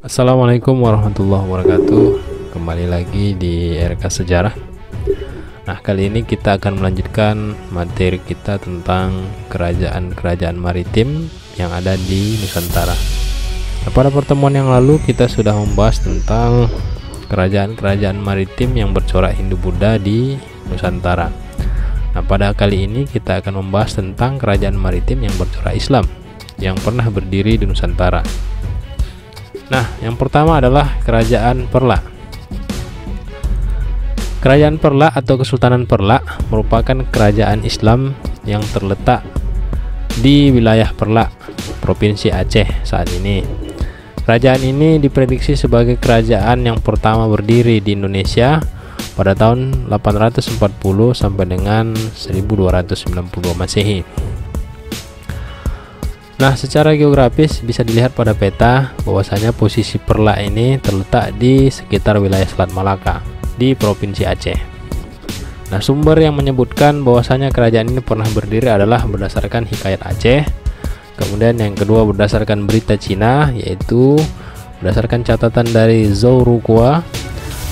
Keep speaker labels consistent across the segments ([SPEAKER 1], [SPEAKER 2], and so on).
[SPEAKER 1] Assalamualaikum warahmatullahi wabarakatuh. Kembali lagi di RK Sejarah. Nah, kali ini kita akan melanjutkan materi kita tentang kerajaan-kerajaan maritim yang ada di Nusantara. Nah, pada pertemuan yang lalu kita sudah membahas tentang kerajaan-kerajaan maritim yang bercorak Hindu-Buddha di Nusantara. Nah, pada kali ini kita akan membahas tentang kerajaan maritim yang bercorak Islam yang pernah berdiri di Nusantara. Nah, yang pertama adalah Kerajaan Perla. Kerajaan Perla atau Kesultanan Perla merupakan kerajaan Islam yang terletak di wilayah Perla, Provinsi Aceh saat ini. Kerajaan ini diprediksi sebagai kerajaan yang pertama berdiri di Indonesia pada tahun 840 sampai dengan 1292 Masehi. Nah, secara geografis bisa dilihat pada peta bahwasanya posisi Perla ini terletak di sekitar wilayah Selat Malaka di Provinsi Aceh. Nah, sumber yang menyebutkan bahwasanya kerajaan ini pernah berdiri adalah berdasarkan Hikayat Aceh. Kemudian yang kedua berdasarkan berita Cina, yaitu berdasarkan catatan dari Zhou Ruqua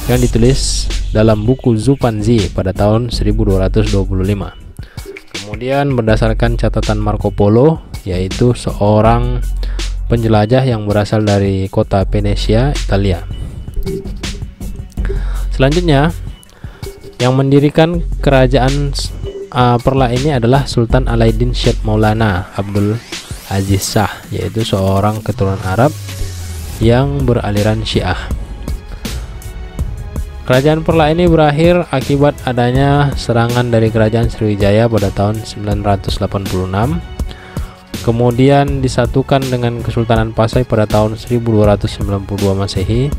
[SPEAKER 1] yang ditulis dalam buku Zupanzi pada tahun 1225. Kemudian berdasarkan catatan Marco Polo, yaitu seorang penjelajah yang berasal dari kota Venesia, Italia. Selanjutnya, yang mendirikan kerajaan Perla ini adalah Sultan Alauddin Syed Maulana Abdul Aziz Shah, yaitu seorang keturunan Arab yang beraliran Syiah. Kerajaan Perla ini berakhir akibat adanya serangan dari kerajaan Sriwijaya pada tahun 986. Kemudian disatukan dengan Kesultanan Pasai pada tahun 1292 Masehi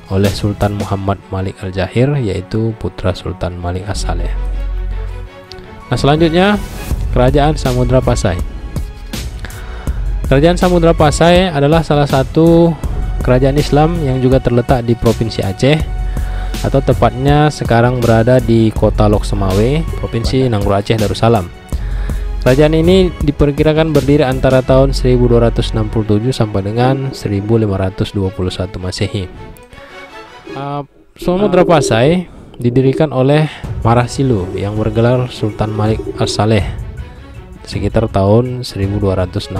[SPEAKER 1] oleh Sultan Muhammad Malik Al-Jahir, yaitu putra Sultan Malik As-Saleh. Nah, selanjutnya Kerajaan Samudra Pasai. Kerajaan Samudra Pasai adalah salah satu kerajaan Islam yang juga terletak di Provinsi Aceh, atau tepatnya sekarang berada di kota Lok Semawe, Provinsi Nanggro Aceh Darussalam. Kerajaan ini diperkirakan berdiri antara tahun 1267 sampai dengan 1521 Masehi. Samudra Pasai didirikan oleh Marasilu yang bergelar Sultan Malik As-Saleh sekitar tahun 1267.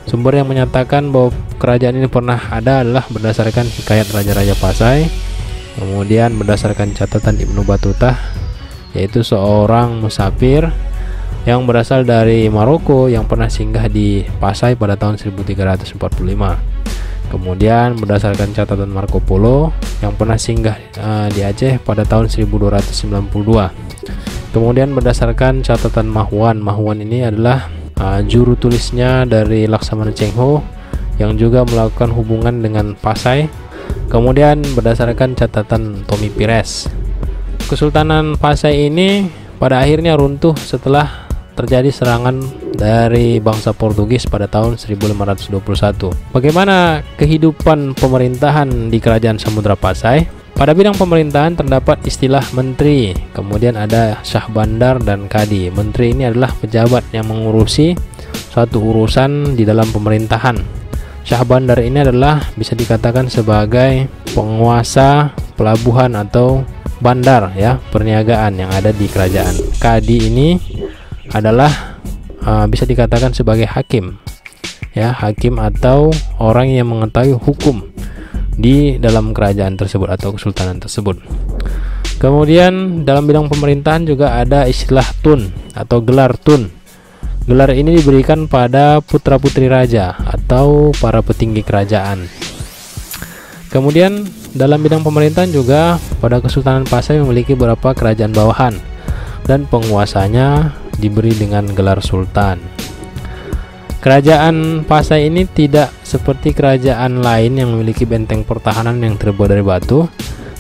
[SPEAKER 1] Sumber yang menyatakan bahwa kerajaan ini pernah ada adalah berdasarkan Hikayat Raja-Raja Pasai, kemudian berdasarkan catatan Ibnu Batutah, yaitu seorang musafir yang berasal dari Maroko yang pernah singgah di Pasai pada tahun 1345. Kemudian berdasarkan catatan Marco Polo yang pernah singgah di Aceh pada tahun 1292. Kemudian berdasarkan catatan Mahwan ini adalah juru tulisnya dari Laksamana Cheng Ho yang juga melakukan hubungan dengan Pasai. Kemudian berdasarkan catatan Tommy Pires, Kesultanan Pasai ini pada akhirnya runtuh setelah terjadi serangan dari bangsa Portugis pada tahun 1521. Bagaimana kehidupan pemerintahan di Kerajaan Samudra Pasai? Pada bidang pemerintahan terdapat istilah menteri, kemudian ada syah bandar dan kadi. Menteri ini adalah pejabat yang mengurusi suatu urusan di dalam pemerintahan. Syah bandar ini adalah bisa dikatakan sebagai penguasa pelabuhan atau bandar, ya, perniagaan yang ada di kerajaan. Kadi ini adalah bisa dikatakan sebagai hakim, ya, hakim atau orang yang mengetahui hukum di dalam kerajaan tersebut atau kesultanan tersebut. Kemudian dalam bidang pemerintahan juga ada istilah tun atau gelar tun. Gelar ini diberikan pada putra-putri raja atau para petinggi kerajaan. Kemudian dalam bidang pemerintahan juga pada Kesultanan Pasai memiliki beberapa kerajaan bawahan dan penguasanya diberi dengan gelar sultan. Kerajaan Pasai ini tidak seperti kerajaan lain yang memiliki benteng pertahanan yang terbuat dari batu,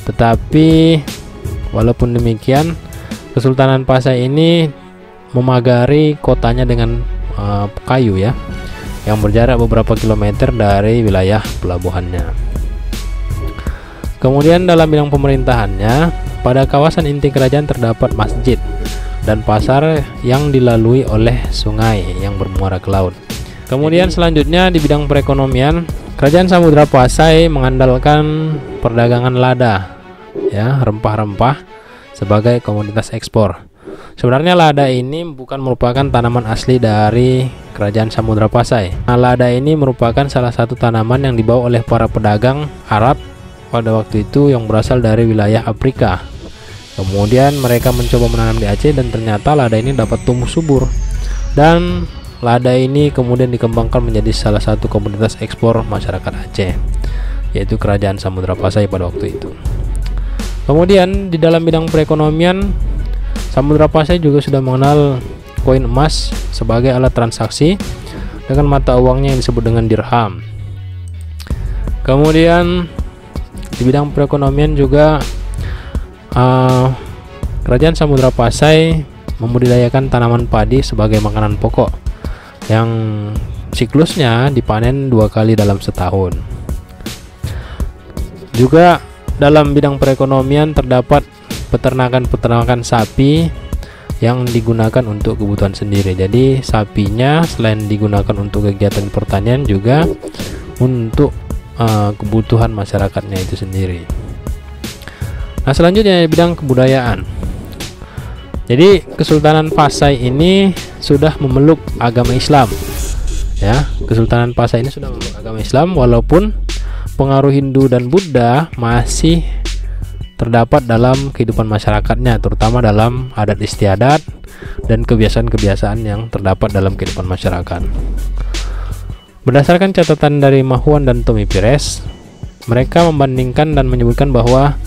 [SPEAKER 1] tetapi walaupun demikian Kesultanan Pasai ini memagari kotanya dengan kayu, ya, yang berjarak beberapa kilometer dari wilayah pelabuhannya. Kemudian dalam bidang pemerintahannya, pada kawasan inti kerajaan terdapat masjid dan pasar yang dilalui oleh sungai yang bermuara ke laut. Kemudian selanjutnya di bidang perekonomian, Kerajaan Samudra Pasai mengandalkan perdagangan lada, ya, rempah-rempah sebagai komoditas ekspor. Sebenarnya lada ini bukan merupakan tanaman asli dari Kerajaan Samudra Pasai. Nah, lada ini merupakan salah satu tanaman yang dibawa oleh para pedagang Arab pada waktu itu yang berasal dari wilayah Afrika. Kemudian mereka mencoba menanam di Aceh dan ternyata lada ini dapat tumbuh subur. Dan lada ini kemudian dikembangkan menjadi salah satu komoditas ekspor masyarakat Aceh, yaitu Kerajaan Samudra Pasai pada waktu itu. Kemudian di dalam bidang perekonomian, Samudra Pasai juga sudah mengenal koin emas sebagai alat transaksi dengan mata uangnya yang disebut dengan dirham. Kemudian di bidang perekonomian juga Kerajaan Samudra Pasai membudidayakan tanaman padi sebagai makanan pokok yang siklusnya dipanen 2 kali dalam setahun. Juga dalam bidang perekonomian terdapat peternakan sapi yang digunakan untuk kebutuhan sendiri. Jadi sapinya selain digunakan untuk kegiatan pertanian juga untuk kebutuhan masyarakatnya itu sendiri. Nah, selanjutnya bidang kebudayaan. Jadi Kesultanan Pasai ini sudah memeluk agama Islam, ya. Kesultanan Pasai ini sudah memeluk agama Islam walaupun pengaruh Hindu dan Buddha masih terdapat dalam kehidupan masyarakatnya, terutama dalam adat istiadat dan kebiasaan-kebiasaan yang terdapat dalam kehidupan masyarakat. Berdasarkan catatan dari Mahuan dan Tommy Pires, mereka membandingkan dan menyebutkan bahwa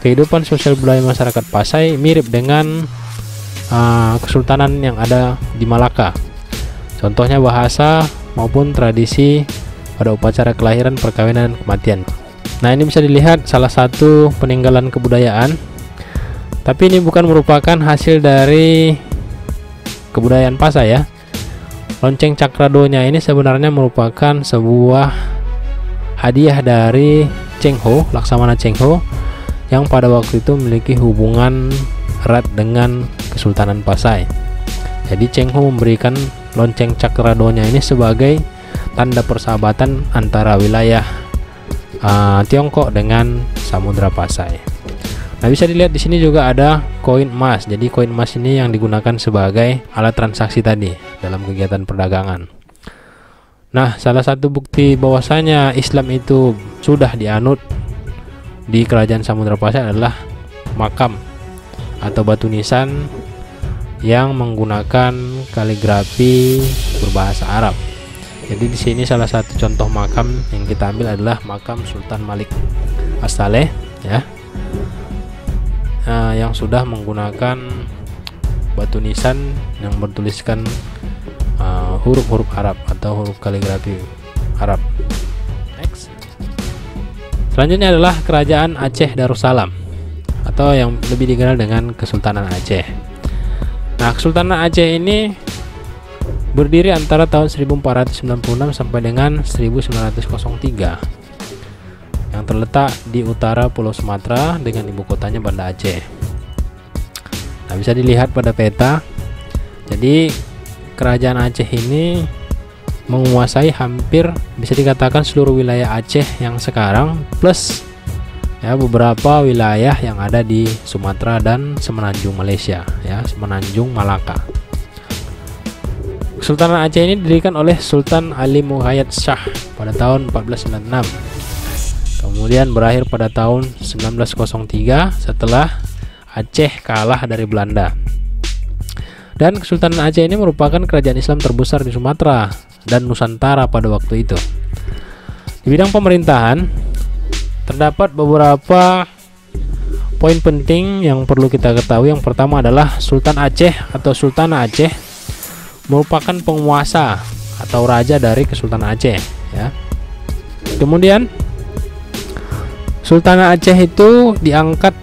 [SPEAKER 1] kehidupan sosial budaya masyarakat Pasai mirip dengan kesultanan yang ada di Malaka. Contohnya bahasa maupun tradisi pada upacara kelahiran, perkawinan, dan kematian. Nah, ini bisa dilihat salah satu peninggalan kebudayaan, tapi ini bukan merupakan hasil dari kebudayaan Pasai, ya. Lonceng Cakradonya ini sebenarnya merupakan sebuah hadiah dari Cheng Ho, Laksamana Cheng Ho, yang pada waktu itu memiliki hubungan erat dengan Kesultanan Pasai. Jadi Cheng Ho memberikan lonceng Cakradonya ini sebagai tanda persahabatan antara wilayah Tiongkok dengan Samudra Pasai. Nah, bisa dilihat di sini juga ada koin emas. Jadi koin emas ini yang digunakan sebagai alat transaksi tadi dalam kegiatan perdagangan. Nah, salah satu bukti bahwasanya Islam itu sudah dianut di Kerajaan Samudra Pasai adalah makam atau batu nisan yang menggunakan kaligrafi berbahasa Arab. Jadi di sini salah satu contoh makam yang kita ambil adalah makam Sultan Malik As-Saleh, ya, yang sudah menggunakan batu nisan yang bertuliskan huruf-huruf Arab atau huruf kaligrafi Arab. Next. Selanjutnya adalah Kerajaan Aceh Darussalam atau yang lebih dikenal dengan Kesultanan Aceh. Nah, Kesultanan Aceh ini berdiri antara tahun 1496 sampai dengan 1903 yang terletak di utara Pulau Sumatera dengan ibu kotanya Banda Aceh. Nah, bisa dilihat pada peta. Jadi Kerajaan Aceh ini menguasai hampir bisa dikatakan seluruh wilayah Aceh yang sekarang plus ya beberapa wilayah yang ada di Sumatera dan semenanjung Malaysia, ya, semenanjung Malaka. Kesultanan Aceh ini didirikan oleh Sultan Ali Muhayyad Shah pada tahun 1496. Kemudian berakhir pada tahun 1903 setelah Aceh kalah dari Belanda. Dan Kesultanan Aceh ini merupakan kerajaan Islam terbesar di Sumatera dan Nusantara pada waktu itu. Di bidang pemerintahan terdapat beberapa poin penting yang perlu kita ketahui. Yang pertama adalah Sultan Aceh atau Sultanah Aceh merupakan penguasa atau raja dari Kesultanan Aceh, ya. Kemudian Sultanah Aceh itu diangkat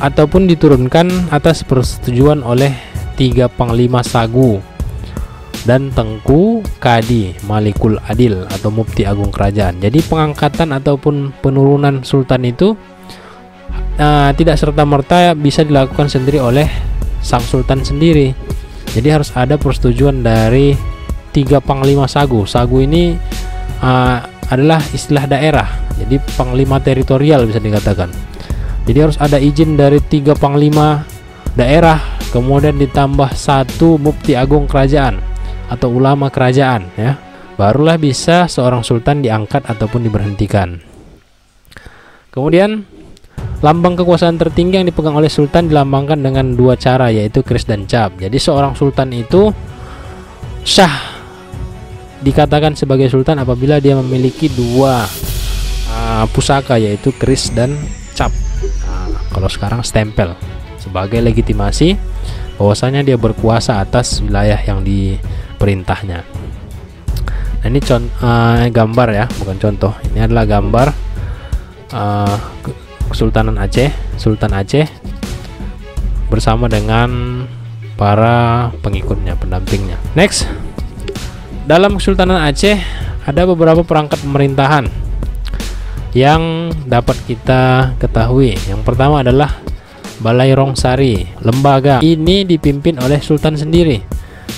[SPEAKER 1] ataupun diturunkan atas persetujuan oleh 3 panglima sagu dan Tengku Kadi Malikul Adil atau Mufti Agung Kerajaan. Jadi pengangkatan ataupun penurunan sultan itu tidak serta-merta bisa dilakukan sendiri oleh sang sultan sendiri. Jadi harus ada persetujuan dari 3 panglima sagu. Sagu ini adalah istilah daerah, jadi panglima teritorial bisa dikatakan. Jadi harus ada izin dari 3 panglima daerah, kemudian ditambah 1 mufti agung kerajaan atau ulama kerajaan, ya. Barulah bisa seorang sultan diangkat ataupun diberhentikan. Kemudian lambang kekuasaan tertinggi yang dipegang oleh sultan dilambangkan dengan 2 cara, yaitu keris dan cap. Jadi seorang sultan itu sah dikatakan sebagai sultan apabila dia memiliki 2 pusaka, yaitu keris dan cap. Kalau sekarang stempel sebagai legitimasi bahwasanya dia berkuasa atas wilayah yang diperintahnya. Nah, ini gambar ya, bukan contoh. Ini adalah gambar Kesultanan Aceh, Sultan Aceh bersama dengan para pengikutnya, pendampingnya. Next, dalam Kesultanan Aceh ada beberapa perangkat pemerintahan yang dapat kita ketahui. Yang pertama adalah Balai Rongsari, lembaga ini dipimpin oleh sultan sendiri,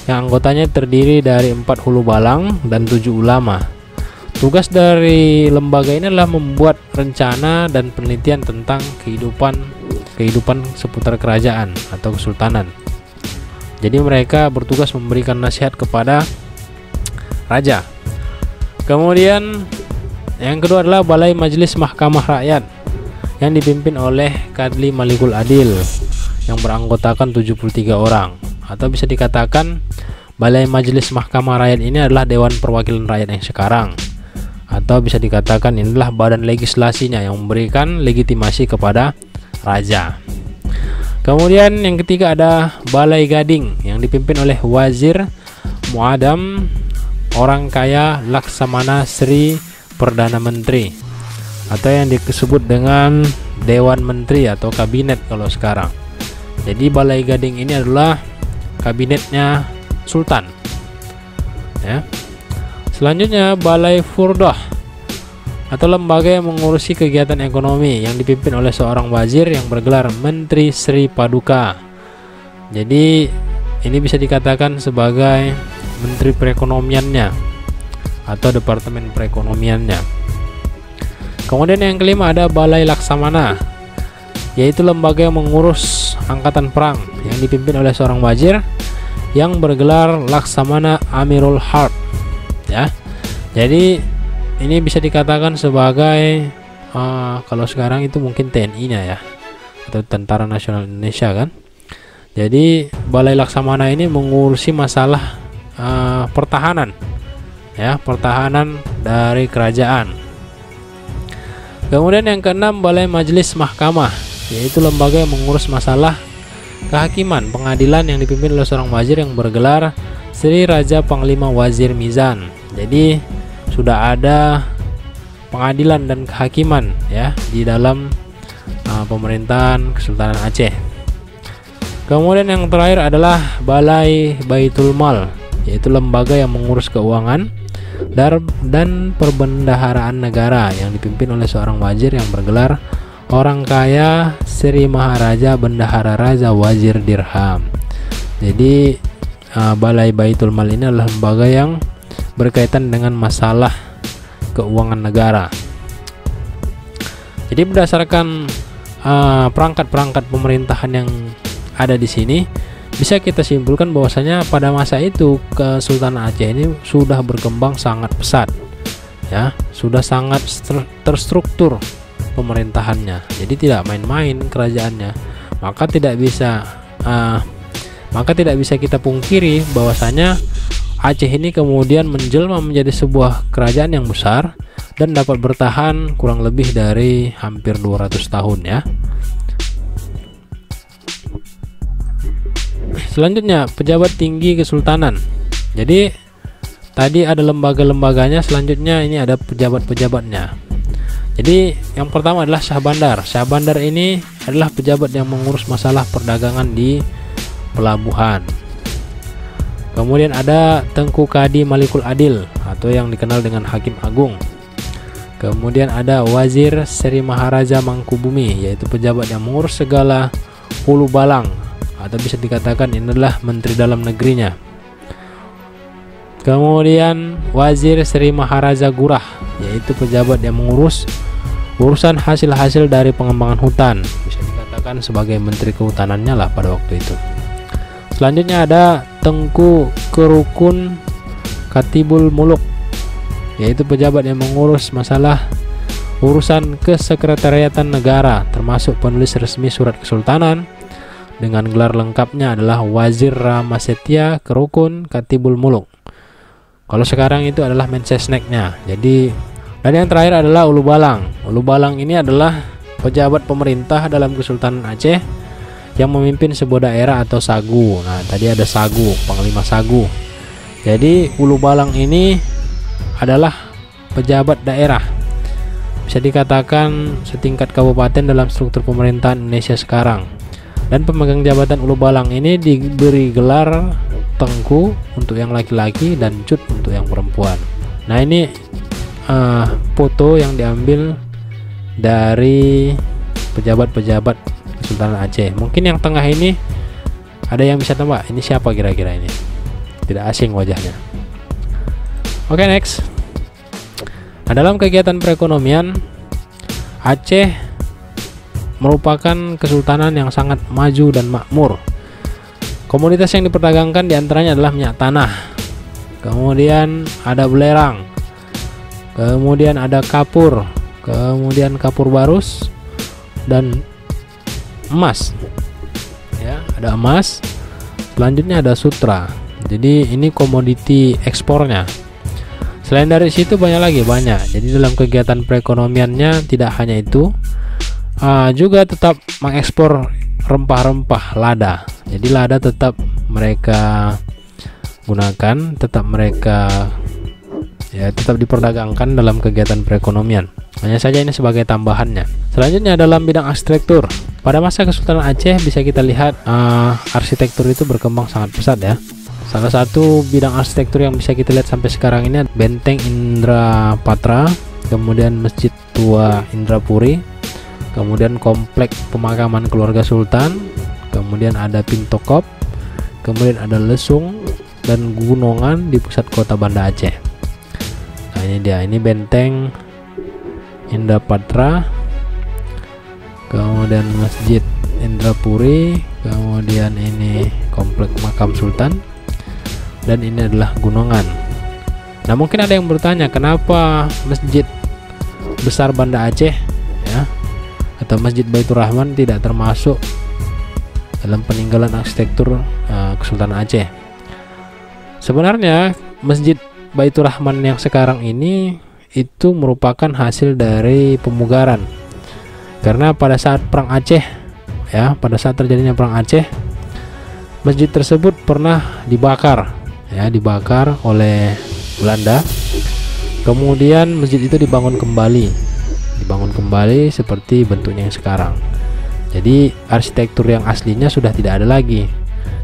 [SPEAKER 1] yang anggotanya terdiri dari 4 hulu balang dan 7 ulama. Tugas dari lembaga ini adalah membuat rencana dan penelitian tentang kehidupan seputar kerajaan atau kesultanan. Jadi mereka bertugas memberikan nasihat kepada raja. Kemudian yang kedua adalah Balai Majelis Mahkamah Rakyat yang dipimpin oleh Kadli Malikul Adil yang beranggotakan 73 orang, atau bisa dikatakan Balai Majelis Mahkamah Rakyat ini adalah Dewan Perwakilan Rakyat yang sekarang, atau bisa dikatakan inilah badan legislasinya yang memberikan legitimasi kepada raja. Kemudian yang ketiga ada Balai Gading yang dipimpin oleh Wazir Muadam orang kaya Laksamana Sri Perdana Menteri, atau yang disebut dengan Dewan Menteri atau kabinet kalau sekarang. Jadi Balai Gading ini adalah kabinetnya sultan, ya. Selanjutnya Balai Furdah atau lembaga yang mengurusi kegiatan ekonomi yang dipimpin oleh seorang wazir yang bergelar Menteri Sri Paduka. Jadi ini bisa dikatakan sebagai menteri perekonomiannya atau departemen perekonomiannya. Kemudian yang kelima ada Balai Laksamana, yaitu lembaga yang mengurus angkatan perang yang dipimpin oleh seorang wazir yang bergelar Laksamana Amirul Harb, ya. Jadi ini bisa dikatakan sebagai kalau sekarang itu mungkin TNI-nya ya, atau Tentara Nasional Indonesia kan. Jadi Balai Laksamana ini mengurusi masalah pertahanan, ya, pertahanan dari kerajaan. Kemudian yang keenam Balai Majelis Mahkamah, yaitu lembaga yang mengurus masalah kehakiman pengadilan yang dipimpin oleh seorang wazir yang bergelar Sri Raja Panglima Wazir Mizan. Jadi sudah ada pengadilan dan kehakiman ya di dalam pemerintahan Kesultanan Aceh. Kemudian yang terakhir adalah Balai Baitul Mal, yaitu lembaga yang mengurus keuangan dan perbendaharaan negara yang dipimpin oleh seorang wazir yang bergelar orang kaya Sri Maharaja Bendahara Raja Wazir Dirham. Jadi Balai Baitul Mal ini adalah lembaga yang berkaitan dengan masalah keuangan negara. Jadi berdasarkan perangkat-perangkat pemerintahan yang ada di sini, bisa kita simpulkan bahwasanya pada masa itu Kesultanan Aceh ini sudah berkembang sangat pesat, ya, sudah sangat terstruktur pemerintahannya. Jadi tidak main-main kerajaannya. Maka tidak bisa kita pungkiri bahwasanya Aceh ini kemudian menjelma menjadi sebuah kerajaan yang besar dan dapat bertahan kurang lebih dari hampir 200 tahun ya. Selanjutnya pejabat tinggi kesultanan. Jadi tadi ada lembaga-lembaganya, selanjutnya ini ada pejabat-pejabatnya. Jadi yang pertama adalah Syah Bandar. Syah Bandar ini adalah pejabat yang mengurus masalah perdagangan di pelabuhan. Kemudian ada Tengku Kadi Malikul Adil atau yang dikenal dengan Hakim Agung. Kemudian ada Wazir Sri Maharaja Mangkubumi, yaitu pejabat yang mengurus segala hulu balang, atau bisa dikatakan ini adalah menteri dalam negerinya. Kemudian Wazir Sri Maharaja Gurah, yaitu pejabat yang mengurus urusan hasil-hasil dari pengembangan hutan, bisa dikatakan sebagai menteri kehutanannya lah pada waktu itu. Selanjutnya ada Tengku Kerukun Katibul Muluk, yaitu pejabat yang mengurus masalah urusan kesekretariatan negara, termasuk penulis resmi surat kesultanan, dengan gelar lengkapnya adalah Wazir Ramasetya Kerukun Katibul Muluk. Kalau sekarang itu adalah Mensesneknya. Jadi, dan yang terakhir adalah Ulu Balang. Ulu Balang ini adalah pejabat pemerintah dalam Kesultanan Aceh yang memimpin sebuah daerah atau sagu. Nah, tadi ada sagu, panglima sagu. Jadi Ulu Balang ini adalah pejabat daerah, bisa dikatakan setingkat kabupaten dalam struktur pemerintahan Indonesia sekarang. Dan pemegang jabatan Ulu Balang ini diberi gelar Tengku untuk yang laki-laki dan Cut untuk yang perempuan. Nah, ini foto yang diambil dari pejabat-pejabat Kesultanan Aceh. Mungkin yang tengah ini ada yang bisa tebak ini siapa kira-kira ini? Tidak asing wajahnya. Oke, next. Nah, dalam kegiatan perekonomian, Aceh merupakan kesultanan yang sangat maju dan makmur. Komoditas yang diperdagangkan diantaranya adalah minyak tanah, kemudian ada belerang, kemudian ada kapur, kemudian kapur barus, dan emas. Ya, ada emas. Selanjutnya ada sutra. Jadi ini komoditi ekspornya. Selain dari situ banyak. Jadi dalam kegiatan perekonomiannya tidak hanya itu, juga tetap mengekspor rempah-rempah lada. Jadi lada tetap mereka gunakan, tetap diperdagangkan dalam kegiatan perekonomian. Hanya saja ini sebagai tambahannya. Selanjutnya dalam bidang arsitektur, pada masa Kesultanan Aceh bisa kita lihat arsitektur itu berkembang sangat pesat ya. Salah satu bidang arsitektur yang bisa kita lihat sampai sekarang ini Benteng Indrapatra, kemudian Masjid Tua Indrapuri, kemudian komplek pemakaman keluarga Sultan, kemudian ada Pintokop, kemudian ada Lesung dan gunungan di pusat kota Banda Aceh. Nah, ini dia, ini Benteng Indrapatra, kemudian Masjid Indrapuri, kemudian ini komplek makam Sultan, dan ini adalah gunungan. Nah, mungkin ada yang bertanya kenapa Masjid Besar Banda Aceh ya, atau Masjid Baitur Rahman tidak termasuk dalam peninggalan arsitektur Kesultanan Aceh. Sebenarnya Masjid Baitur Rahman yang sekarang ini itu merupakan hasil dari pemugaran. Karena pada saat perang Aceh ya, pada saat terjadinya perang Aceh, masjid tersebut pernah dibakar oleh Belanda. Kemudian masjid itu dibangun kembali seperti bentuknya yang sekarang. Jadi arsitektur yang aslinya sudah tidak ada lagi.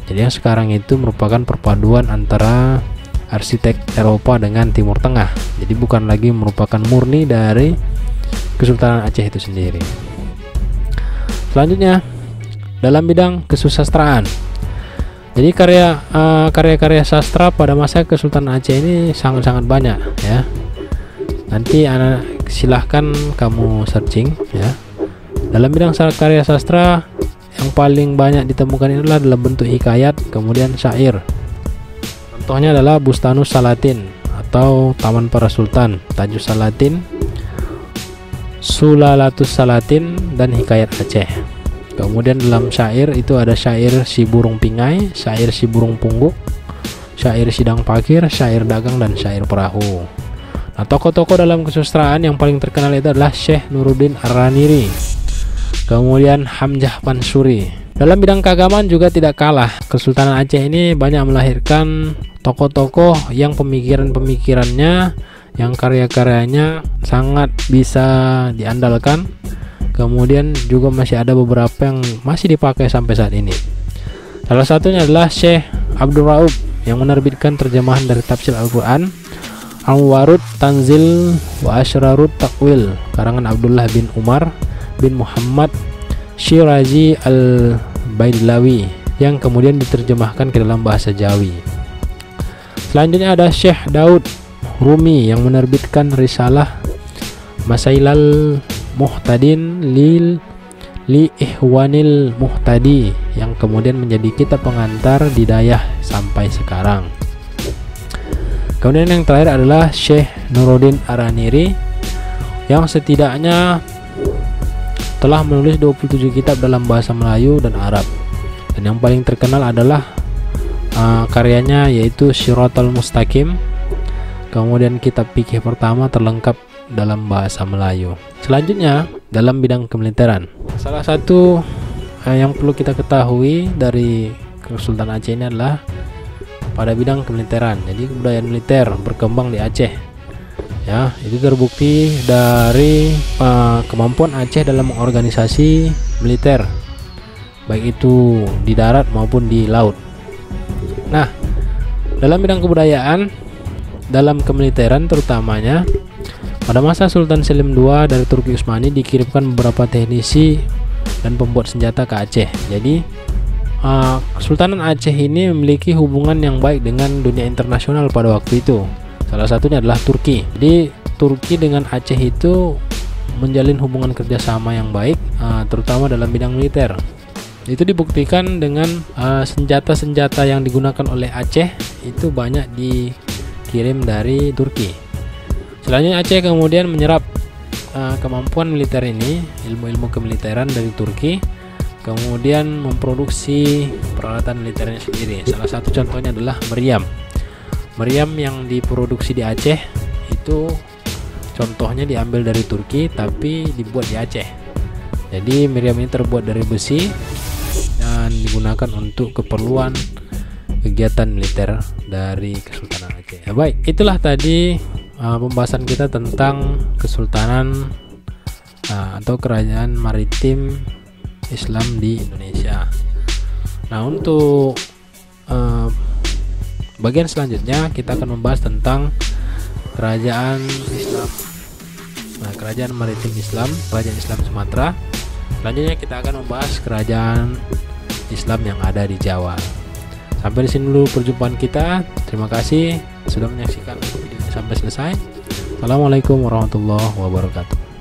[SPEAKER 1] Jadi yang sekarang itu merupakan perpaduan antara arsitek Eropa dengan Timur Tengah. Jadi bukan lagi merupakan murni dari Kesultanan Aceh itu sendiri. Selanjutnya dalam bidang kesusastraan. Jadi karya-karya sastra pada masa Kesultanan Aceh ini sangat-sangat banyak ya. Nanti silahkan kamu searching ya. Dalam bidang karya sastra yang paling banyak ditemukan ini adalah dalam bentuk hikayat, kemudian syair. Contohnya adalah Bustanus Salatin atau Taman Para Sultan, Tajus Salatin, Sulalatus Salatin, dan Hikayat Aceh. Kemudian dalam syair itu ada syair Si Burung Pingai, syair Si Burung Pungguk, syair Sidang Pakir, syair Dagang, dan syair Perahu. Nah, tokoh-tokoh dalam kesusastraan yang paling terkenal itu adalah Syekh Nuruddin Ar-Raniri, kemudian Hamzah Pansuri. Dalam bidang keagamaan juga tidak kalah. Kesultanan Aceh ini banyak melahirkan tokoh-tokoh yang pemikiran-pemikirannya, yang karya-karyanya sangat bisa diandalkan. Kemudian juga masih ada beberapa yang masih dipakai sampai saat ini. Salah satunya adalah Syekh Abdul Raub yang menerbitkan terjemahan dari tafsir Al-Quran Anwarut Tanzil wa Asyrarut Takwil karangan Abdullah bin Umar bin Muhammad Syirazi al-Baidlawi yang kemudian diterjemahkan ke dalam bahasa Jawi. Selanjutnya ada Syekh Daud Rumi yang menerbitkan risalah Masailal Muhtadin li Ihwanil Muhtadi yang kemudian menjadi kitab pengantar didayah sampai sekarang. Kemudian yang terakhir adalah Syekh Nuruddin Araniri yang setidaknya telah menulis 27 kitab dalam bahasa Melayu dan Arab. Dan yang paling terkenal adalah karyanya yaitu Syiratal Mustaqim. Kemudian kitab fikih pertama terlengkap dalam bahasa Melayu. Selanjutnya dalam bidang kemiliteran. Salah satu yang perlu kita ketahui dari Kesultanan Aceh ini adalah pada bidang kemiliteran. Jadi kebudayaan militer berkembang di Aceh. Ya, itu terbukti dari kemampuan Aceh dalam organisasi militer, baik itu di darat maupun di laut. Nah, dalam bidang kebudayaan, dalam kemiliteran terutamanya, pada masa Sultan Selim II dari Turki Utsmani dikirimkan beberapa teknisi dan pembuat senjata ke Aceh. Jadi Kesultanan Aceh ini memiliki hubungan yang baik dengan dunia internasional pada waktu itu. Salah satunya adalah Turki. Jadi Turki dengan Aceh itu menjalin hubungan kerjasama yang baik, terutama dalam bidang militer. Itu dibuktikan dengan senjata-senjata yang digunakan oleh Aceh itu banyak dikirim dari Turki. Selanjutnya Aceh kemudian menyerap kemampuan militer ini, ilmu-ilmu kemiliteran dari Turki, kemudian memproduksi peralatan militernya sendiri. Salah satu contohnya adalah meriam. Meriam yang diproduksi di Aceh itu contohnya diambil dari Turki tapi dibuat di Aceh. Jadi meriam ini terbuat dari besi dan digunakan untuk keperluan kegiatan militer dari Kesultanan Aceh. Ya, baik, itulah tadi pembahasan kita tentang Kesultanan atau Kerajaan Maritim Islam di Indonesia. Nah, untuk bagian selanjutnya kita akan membahas tentang Kerajaan Islam, Kerajaan Maritim Islam, Kerajaan Islam Sumatera. Selanjutnya kita akan membahas Kerajaan Islam yang ada di Jawa. Sampai di sini dulu perjumpaan kita. Terima kasih sudah menyaksikan video ini sampai selesai. Assalamualaikum warahmatullahi wabarakatuh.